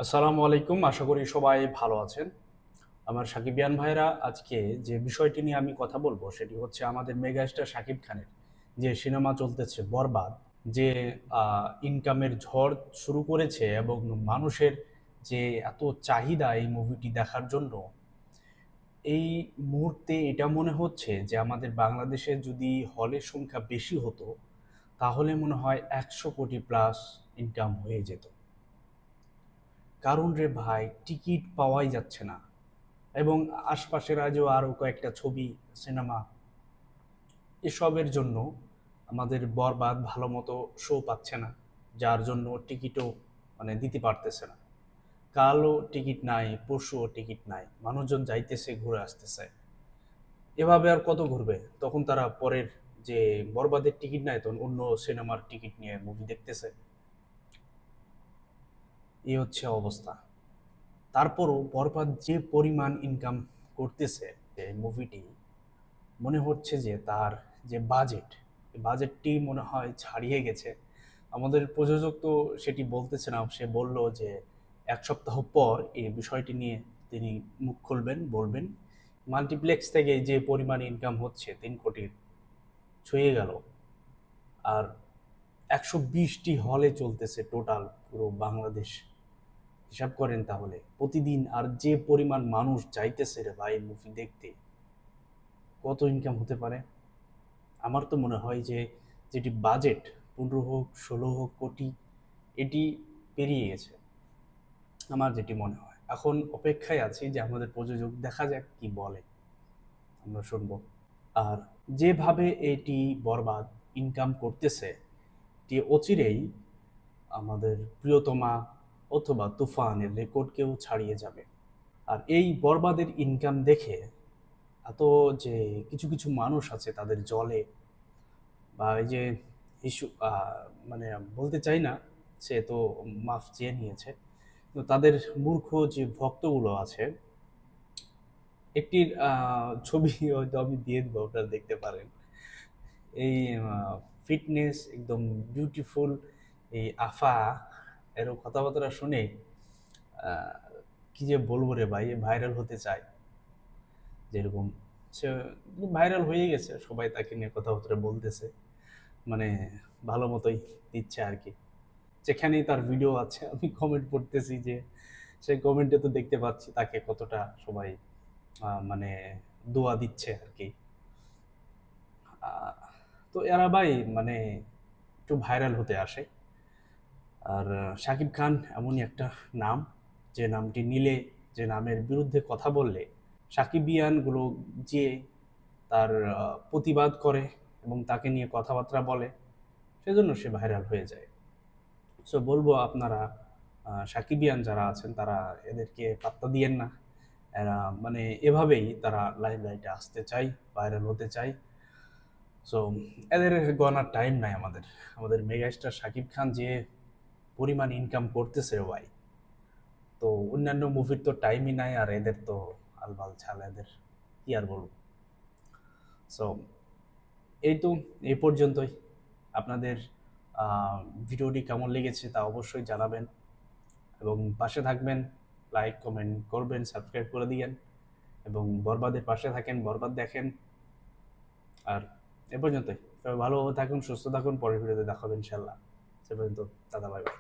আসসালামু আলাইকুম। আশা করি সবাই ভালো আছেন। আমার সাকিবিয়ান ভাইরা, আজকে যে বিষয়টি নিয়ে আমি কথা বলবো সেটি হচ্ছে আমাদের মেগাস্টার শাকিব খানের যে সিনেমা চলতেছে বরবাদ, যে ইনকামের ঝড় শুরু করেছে এবং মানুষের যে এত চাহিদা এই মুভিটি দেখার জন্য। এই মুহূর্তে এটা মনে হচ্ছে যে আমাদের বাংলাদেশে যদি হলের সংখ্যা বেশি হতো তাহলে মনে হয় 100 কোটি প্লাস ইনকাম হয়ে যেত। কারণ রে ভাই, টিকিট পাওয়াই যাচ্ছে না। এবং আশপাশের আজও আরও কয়েকটা ছবি, সিনেমা, এসবের জন্য আমাদের বরবাদ ভালো মতো শো পাচ্ছে না, যার জন্য টিকিটও দিতে পারতেছে না। কালও টিকিট নাই, পরশুও টিকিট নাই, মানুষজন যাইতেছে ঘুরে আসতেছে। এভাবে আর কত ঘুরবে? তখন তারা পরের যে বরবাদের টিকিট নাই, তখন অন্য সিনেমার টিকিট নিয়ে মুভি দেখতেছে। এই হচ্ছে অবস্থা। তারপরও বরবাদ যে পরিমাণ ইনকাম করতেছে, এই মুভিটি মনে হচ্ছে যে তার যে বাজেট, বাজেটটি মনে হয় ছাড়িয়ে গেছে। আমাদের প্রযোজক তো সেটি বলতেছে না, সে বলল যে 1 সপ্তাহ পর এই বিষয়টি নিয়ে তিনি মুখ খুলবেন, বলবেন। মাল্টিপ্লেক্স থেকে যে পরিমাণ ইনকাম হচ্ছে 3 কোটির ছুঁয়ে গেল। আর 120টি হলে চলতেছে টোটাল পুরো বাংলাদেশ। হিসাব করেন তাহলে প্রতিদিন আর যে পরিমাণ মানুষ যাইতেছে রে ভাই মুভি দেখতে, কত ইনকাম হতে পারে? আমার তো মনে হয় যে যেটি বাজেট 15 হোক 16 হোক কোটি, এটি পেরিয়ে গেছে। আমার যেটি মনে হয়, এখন অপেক্ষায় আছি যে আমাদের প্রযোজক দেখা যাক কি বলে, আমরা শুনবো। আর যেভাবে এটি বরবাদ ইনকাম করতেছে, এটি অচিরেই আমাদের প্রিয়তমা অথবা তুফানের রেকর্ডকেও ছাড়িয়ে যাবে। আর এই বরবাদের ইনকাম দেখে এত যে কিছু কিছু মানুষ আছে তাদের জলে, বা এই যে ইস্যু, মানে বলতে চাই না, সে তো মাফ চেয়ে নিয়েছে, তো তাদের মূর্খ যে ভক্তগুলো আছে, একটি ছবি হয়তো আমি দিয়ে দেবো, আপনারা দেখতে পারেন। এই ফিটনেস একদম বিউটিফুল এই আফা, এর কথাবার্তা শুনে আহ, কি যে বলবো রে ভাই, ভাইরাল হতে চায়। যেরকম সে ভাইরাল হয়ে গেছে, সবাই তাকে নিয়ে কথাবার্তা বলতেছে, মানে ভালো মতোই দিচ্ছে আর কি। যেখানেই তার ভিডিও আছে আমি কমেন্ট পড়তেছি, যে সেই কমেন্টে তো দেখতে পাচ্ছি তাকে কতটা সবাই মানে দোয়া দিচ্ছে আর কি। আহ, তো এরা ভাই মানে একটু ভাইরাল হতে আসে। আর শাকিব খান এমনই একটা নাম, যে নামটি নিলে, যে নামের বিরুদ্ধে কথা বললে সাকিবিয়ানগুলো যে তার প্রতিবাদ করে এবং তাকে নিয়ে কথাবার্তা বলে, সেজন্য সে ভাইরাল হয়ে যায়। সো বলবো আপনারা সাকিবিয়ান যারা আছেন তারা এদেরকে পাত্তা দিয়েন না। এরা এভাবেই তারা লাইভ লাইটে আসতে চাই, ভাইরাল হতে চাই। সো এদের গণার টাইম নাই আমাদের। আমাদের মেগাস্টার শাকিব খান যে পরিমাণ ইনকাম করতেছে রে ভাই, তো অন্যান্য মুভির তো টাইমই নাই, আর এদের তো আলবাল ছাল, এদের কি আর বলবো। সো এই তো, এই পর্যন্তই। আপনাদের ভিডিওটি কেমন লেগেছে তা অবশ্যই জানাবেন এবং পাশে থাকবেন। লাইক কমেন্ট করবেন, সাবস্ক্রাইব করে দিয়েন এবং বরবাদের পাশে থাকেন, বরবাদ দেখেন। আর এ পর্যন্তই। সবাই ভালোভাবে থাকুন, সুস্থ থাকুন, পরের ভিডিওতে দেখাবেন ইনশাল্লাহ। সে পর্যন্ত, দাদা, বাই বাই।